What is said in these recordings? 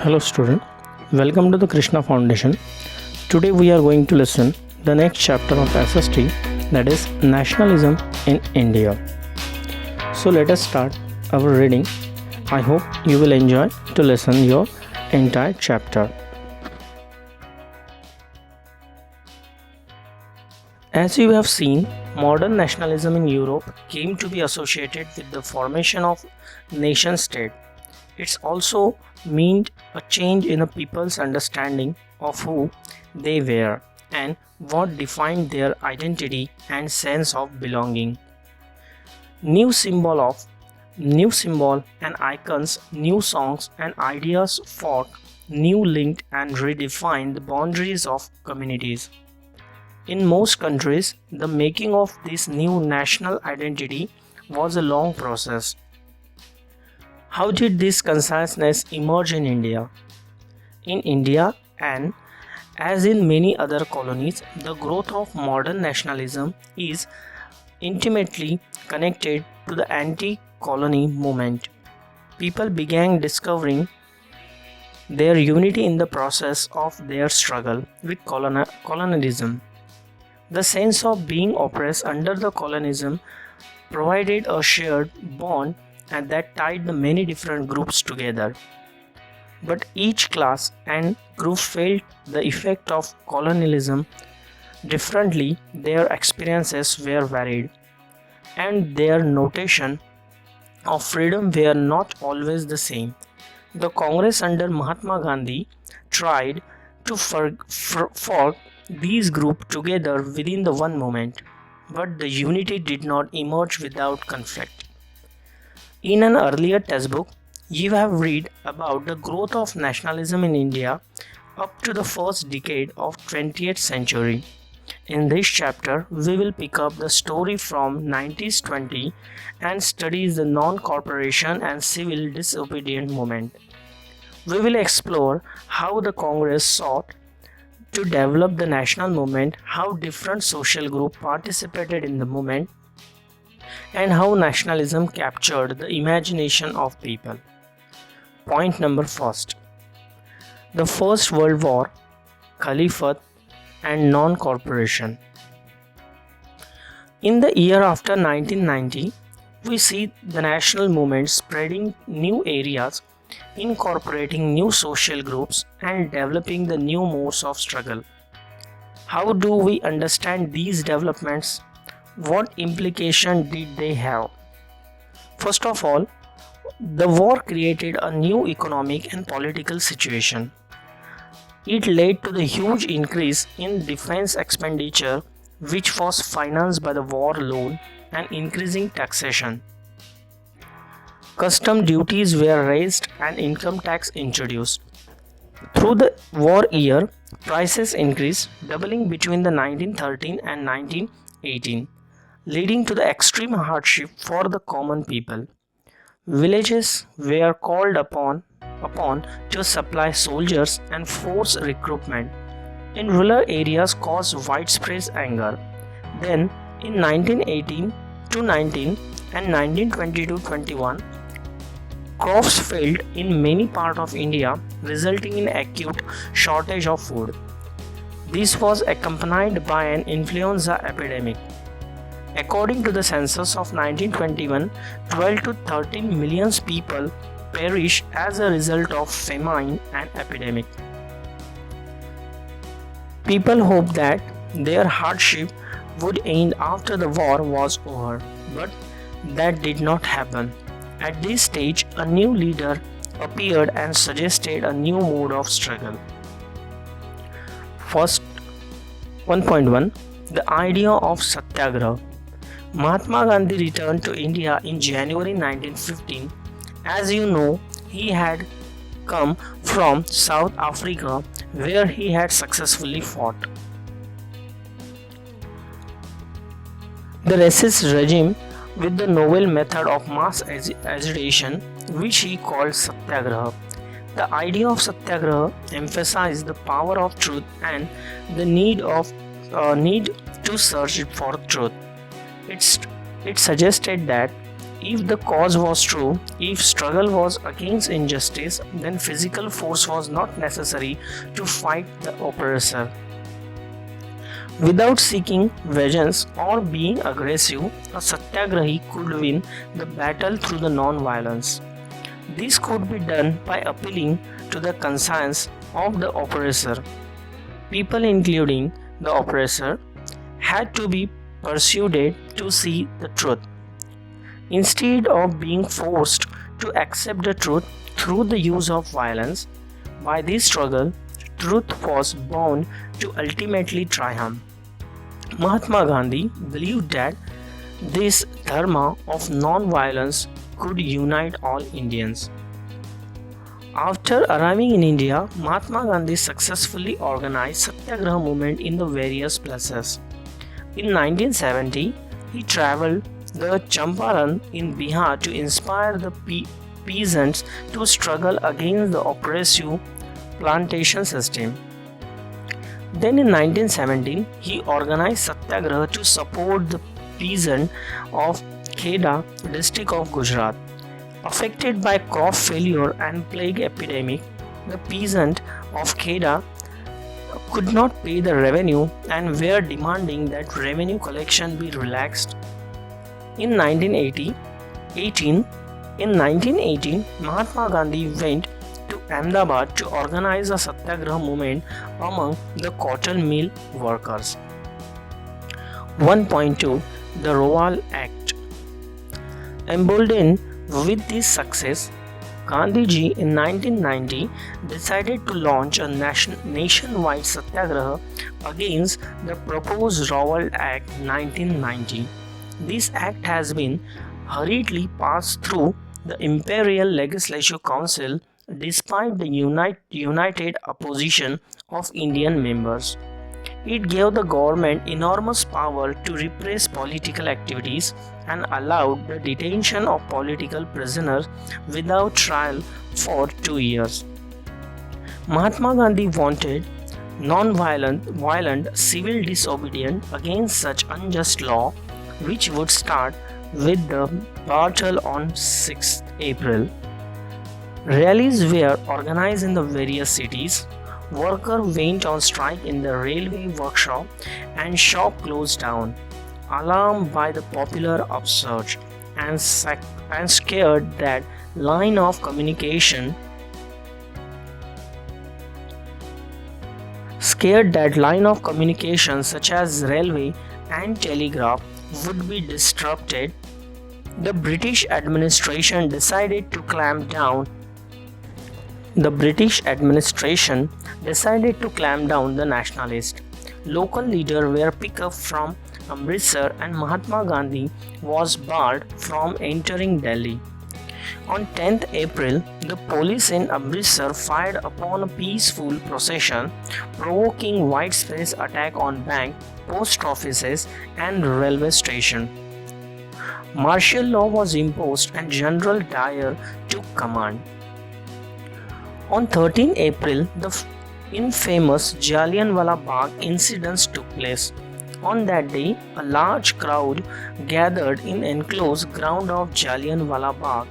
Hello student, welcome to the Krishna Foundation. Today we are going to listen the next chapter of SST, that is Nationalism in India. So let us start our reading. I hope you will enjoy to listen your entire chapter. As you have seen, modern nationalism in Europe came to be associated with the formation of nation state. It's also meant a change in a people's understanding of who they were and what defined their identity and sense of belonging. New symbol and icons, new songs and ideas fought, new linked and redefined the boundaries of communities. In most countries, the making of this new national identity was a long process. How did this consciousness emerge in India? In India, and as in many other colonies, the growth of modern nationalism is intimately connected to the anti-colony movement. People began discovering their unity in the process of their struggle with colonialism. The sense of being oppressed under the colonialism provided a shared bond and that tied the many different groups together. But each class and group felt the effect of colonialism differently, their experiences were varied, and their notion of freedom were not always the same. The Congress under Mahatma Gandhi tried to fork these groups together within the one movement, but the unity did not emerge without conflict. In an earlier textbook, you have read about the growth of nationalism in India up to the first decade of 20th century. In this chapter, we will pick up the story from 1920 and study the non-cooperation and civil disobedience movement. We will explore how the Congress sought to develop the national movement, how different social groups participated in the movement, and how nationalism captured the imagination of people. Point number first. The First World War, Caliphate and non-cooperation. In the year after 1990, we see the national movement spreading new areas, incorporating new social groups and developing the new modes of struggle. How do we understand these developments? What implication did they have? First of all, the war created a new economic and political situation. It led to the huge increase in defense expenditure, which was financed by the war loan and increasing taxation. Custom duties were raised and income tax introduced. Through the war year, prices increased, doubling between the 1913 and 1918. Leading to the extreme hardship for the common people. Villages were called upon to supply soldiers and force recruitment. In rural areas caused widespread anger. Then, in 1918 to 19 and 1920 to 21, crops failed in many parts of India, resulting in acute shortage of food. This was accompanied by an influenza epidemic. According to the census of 1921, 12 to 13 million people perished as a result of famine and epidemic. People hoped that their hardship would end after the war was over, but that did not happen. At this stage, a new leader appeared and suggested a new mode of struggle. First, 1.1 The idea of Satyagraha. Mahatma Gandhi returned to India in January 1915. As you know, he had come from South Africa where he had successfully fought the racist regime with the novel method of mass agitation, which he called Satyagraha. The idea of Satyagraha emphasized the power of truth and the need to search for truth. It suggested that If the cause was true, if struggle was against injustice, then physical force was not necessary to fight the oppressor. Without seeking vengeance or being aggressive, a satyagrahi could win the battle through the non-violence. This could be done by appealing to the conscience of the oppressor. People, including the oppressor, had to be persuaded to see the truth. Instead of being forced to accept the truth through the use of violence, by this struggle, truth was bound to ultimately triumph. Mahatma Gandhi believed that this dharma of non-violence could unite all Indians. After arriving in India, Mahatma Gandhi successfully organized Satyagraha movement in the various places. In 1970, he traveled the Champaran in Bihar to inspire the peasants to struggle against the oppressive plantation system. Then in 1917, he organized Satyagraha to support the peasant of Kheda district of Gujarat. Affected by crop failure and plague epidemic, the peasant of Kheda could not pay the revenue and were demanding that revenue collection be relaxed. In 1918, Mahatma Gandhi went to Ahmedabad to organize a Satyagraha movement among the cotton mill workers. 1.2 The Rowlatt Act. Emboldened with this success, Gandhiji in 1990 decided to launch a nationwide satyagraha against the proposed Rowlatt Act 1990. This act has been hurriedly passed through the Imperial Legislative Council despite the united opposition of Indian members. It gave the government enormous power to repress political activities and allowed the detention of political prisoners without trial for 2 years. Mahatma Gandhi wanted violent civil disobedience against such unjust law, which would start with the battle on 6th April. Rallies were organized in the various cities. Workers went on strike in the railway workshop and shop closed down, alarmed by the popular upsurge and scared that line of communication such as railway and telegraph would be disrupted. The British administration decided to clamp down the nationalists. Local leaders were picked up from Amritsar and Mahatma Gandhi was barred from entering Delhi. On 10th April, the police in Amritsar fired upon a peaceful procession, provoking widespread attack on banks, post offices and railway stations. Martial law was imposed and General Dyer took command. On 13 April, the infamous Jallianwala Bagh incidents took place. On that day, a large crowd gathered in enclosed ground of Jallianwala Bagh.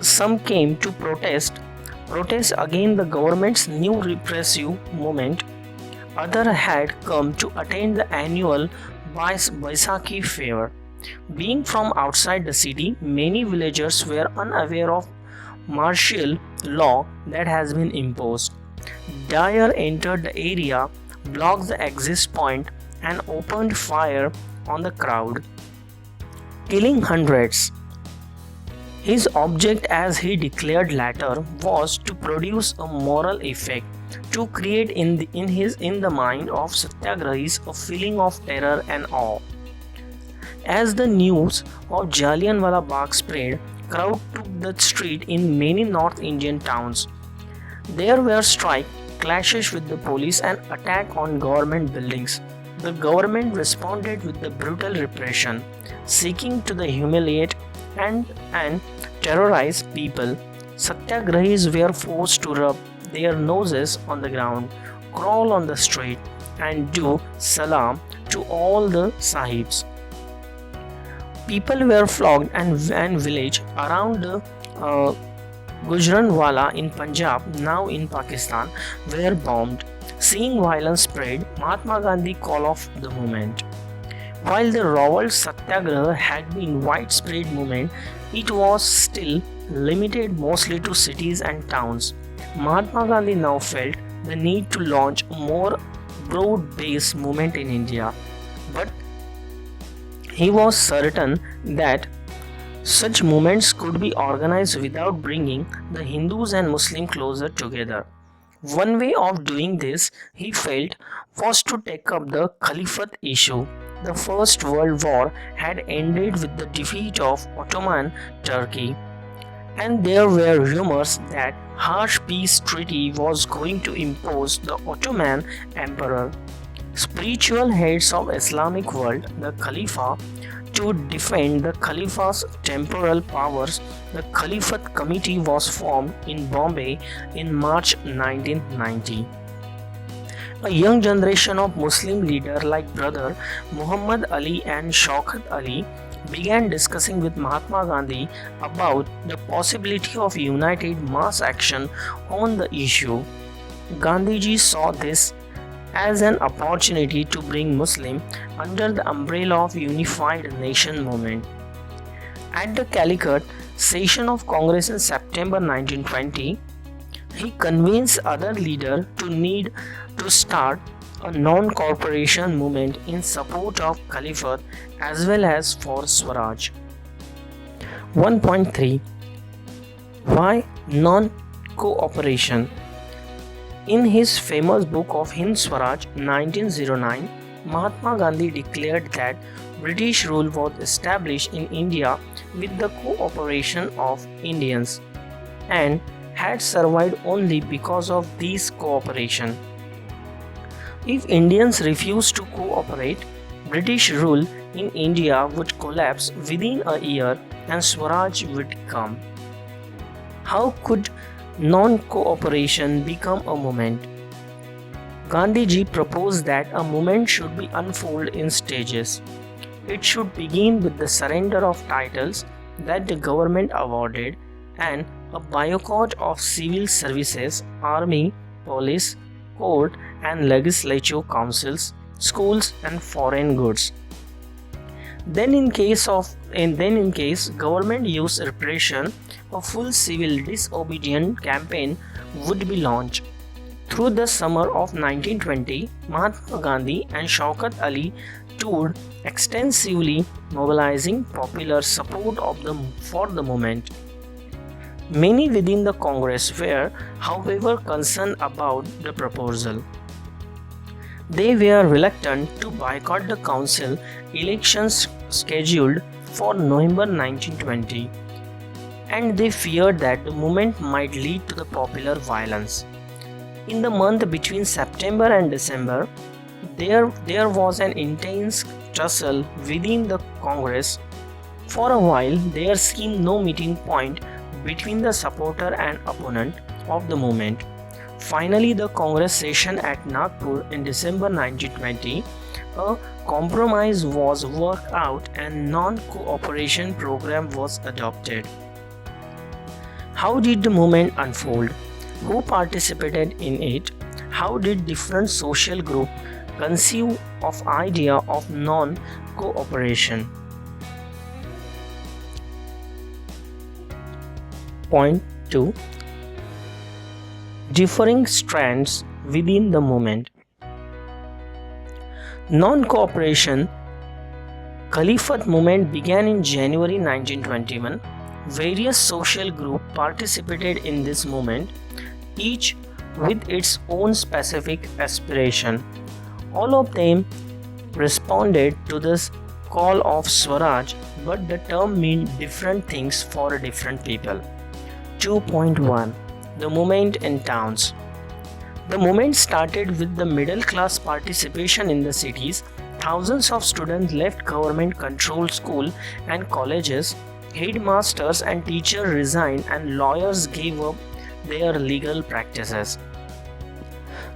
Some came to protest against the government's new repressive movement. Others had come to attend the annual Baisakhi fair. Being from outside the city, many villagers were unaware of martial law that has been imposed. Dyer entered the area, blocked the exit point, and opened fire on the crowd, killing hundreds. His object, as he declared later, was to produce a moral effect, to create in the mind of satyagrahis a feeling of terror and awe. As the news of Jallianwala Bagh spread, crowd took the street in many North Indian towns. There were strikes, clashes with the police and attack on government buildings. The government responded with the brutal repression, seeking to humiliate and terrorize people. Satyagrahis were forced to rub their noses on the ground, crawl on the street, and do salam to all the sahibs. People were flogged and village around the Gujranwala in Punjab, now in Pakistan, were bombed. Seeing violence spread, Mahatma Gandhi called off the movement. While the Rawal Satyagraha had been widespread movement, it was still limited mostly to cities and towns. Mahatma Gandhi now felt the need to launch a more broad-based movement in India, but he was certain that such movements could be organized without bringing the Hindus and Muslims closer together. One way of doing this, he felt, was to take up the Caliphate issue. The First World War had ended with the defeat of Ottoman Turkey, and there were rumors that harsh peace treaty was going to impose the Ottoman Emperor. Spiritual heads of Islamic world, the Khalifa, to defend the Calipha's temporal powers, the Caliphate Committee was formed in Bombay in March 1990. A young generation of Muslim leaders like Brother Muhammad Ali and Shaukat Ali began discussing with Mahatma Gandhi about the possibility of united mass action on the issue. Gandhiji saw this as an opportunity to bring Muslims under the umbrella of Unified Nation movement. At the Calicut session of Congress in September 1920, he convinced other leaders to need to start a non-corporation movement in support of Caliphate as well as for Swaraj. 1.3 Why non-cooperation? In his famous book of Hind Swaraj 1909, Mahatma Gandhi declared that British rule was established in India with the cooperation of Indians and had survived only because of this cooperation. If Indians refused to cooperate, British rule in India would collapse within a year and Swaraj would come. How could non-cooperation become a movement? Gandhiji proposed that a movement should be unfolded in stages. It should begin with the surrender of titles that the government awarded and a boycott of civil services, army, police, court and legislative councils, schools and foreign goods. Then in case government used repression, a full civil disobedient campaign would be launched. Through the summer of 1920, Mahatma Gandhi and Shaukat Ali toured extensively, mobilizing popular support for the movement. Many within the Congress were, however, concerned about the proposal. They were reluctant to boycott the council elections scheduled for November 1920, and they feared that the movement might lead to the popular violence. In the month between September and December, there was an intense tussle within the Congress. For a while, there seemed no meeting point between the supporter and opponent of the movement. Finally, the Congress session at Nagpur in December 1920, a compromise was worked out and non-cooperation program was adopted. How did the movement unfold? Who participated in it? How did different social groups conceive of idea of non-cooperation? Point 2. Differing strands within the movement. Non-cooperation Caliphate movement began in January 1921. Various social groups participated in this movement, each with its own specific aspiration. All of them responded to this call of Swaraj, but the term meant different things for different people. 2.1 The movement in towns. The movement started with the middle class participation in the cities. Thousands of students left government controlled schools and colleges. Headmasters and teachers resigned and lawyers gave up their legal practices.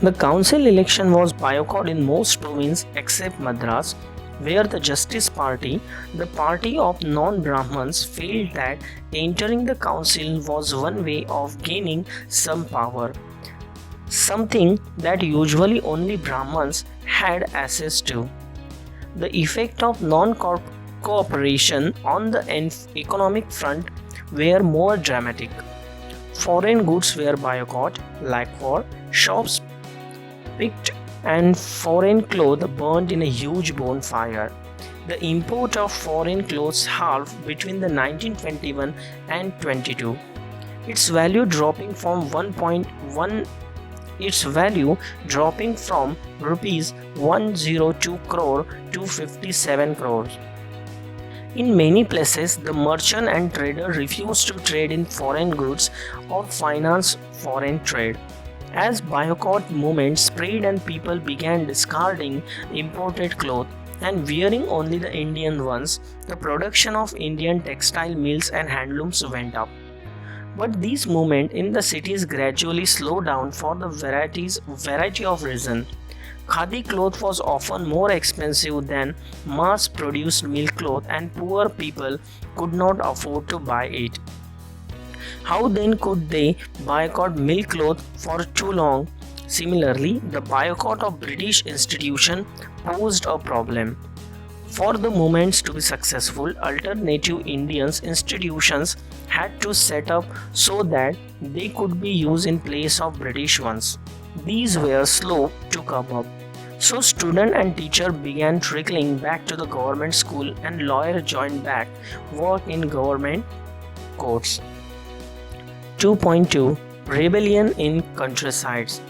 The council election was boycotted in most provinces except Madras. where the Justice Party, the party of non-Brahmins, felt that entering the council was one way of gaining some power, something that usually only Brahmins had access to. The effect of non-cooperation on the economic front were more dramatic. Foreign goods were boycotted, like for shops picked and foreign clothes burned in a huge bonfire. The import of foreign clothes halved between the 1921 and 22. Its value dropping from 1.1 its value dropping from rupees 102 crore to 57 crores. In many places, the merchant and trader refused to trade in foreign goods or finance foreign trade. As boycott movement spread and people began discarding imported clothes and wearing only the Indian ones, the production of Indian textile mills and handlooms went up. But these movements in the cities gradually slowed down for the variety of reasons. Khadi cloth was often more expensive than mass-produced mill cloth and poor people could not afford to buy it. How then could they boycott mill cloth for too long? Similarly, the boycott of British institutions posed a problem. For the movements to be successful, alternative Indian institutions had to set up so that they could be used in place of British ones. These were slow to come up. So student and teacher began trickling back to the government school and lawyer joined back work in government courts. 2.2 Rebellion in countrysides.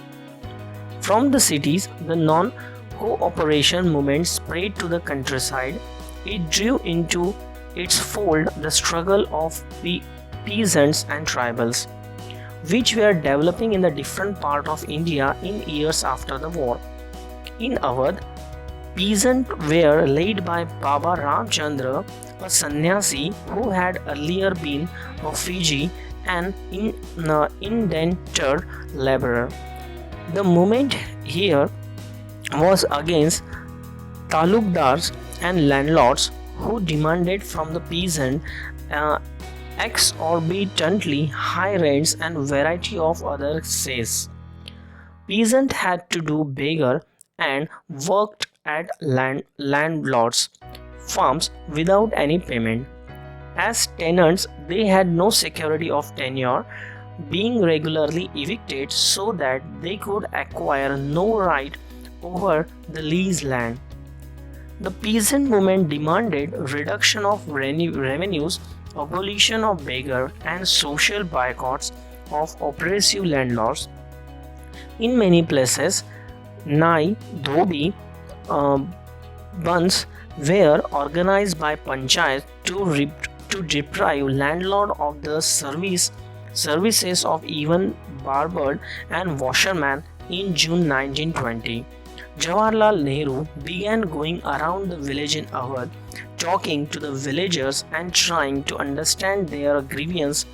From the cities, the non-cooperation movement spread to the countryside. It drew into its fold the struggle of peasants and tribals, which were developing in the different part of India in years after the war. In Awadh, peasants were led by Baba Ramchandra, a sannyasi who had earlier been a Fiji and indentured laborer. The movement here was against talukdars and landlords who demanded from the peasant exorbitantly high rents and variety of other cess. Peasants had to do beggar and worked at landlords' farms without any payment. As tenants, they had no security of tenure, being regularly evicted so that they could acquire no right over the leased land. The peasant movement demanded reduction of revenues, abolition of beggar, and social boycotts of oppressive landlords. In many places, Nai, Dhobi, Bands were organized by panchayat to deprive landlord of the services of even barber and washerman. In June 1920, Jawaharlal Nehru began going around the village in Awadh, talking to the villagers and trying to understand their grievance.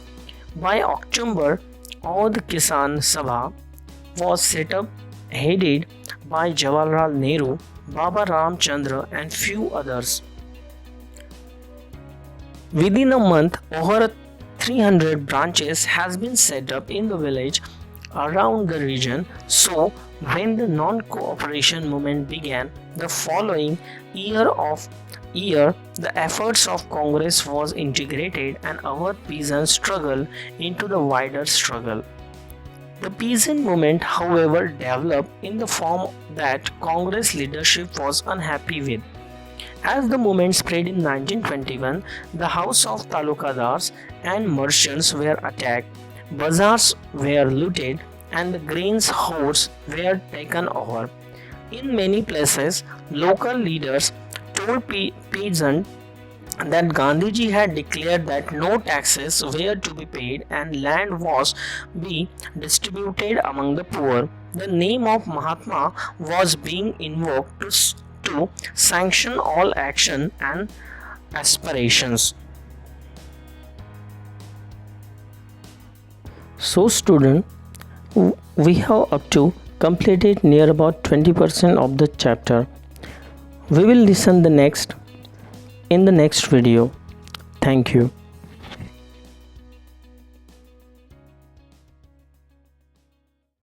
By October, Awadh Kisan Sabha was set up, headed by Jawaharlal Nehru, Baba Ramchandra and few others. Within a month, over 300 branches has been set up in the village around the region. So, when the non-cooperation movement began, the following year, the efforts of Congress was integrated and our peasants struggle into the wider struggle. The peasant movement, however, developed in the form that Congress leadership was unhappy with. As the movement spread in 1921, the house of talukadars and merchants were attacked, bazaars were looted, and the grains hoards were taken over. In many places, local leaders told peasants that Gandhiji had declared that no taxes were to be paid and land was be distributed among the poor. The name of Mahatma was being invoked to sanction all action and aspirations. So student, we have up to completed near about 20% of the chapter. We will listen the next in the next video. Thank you.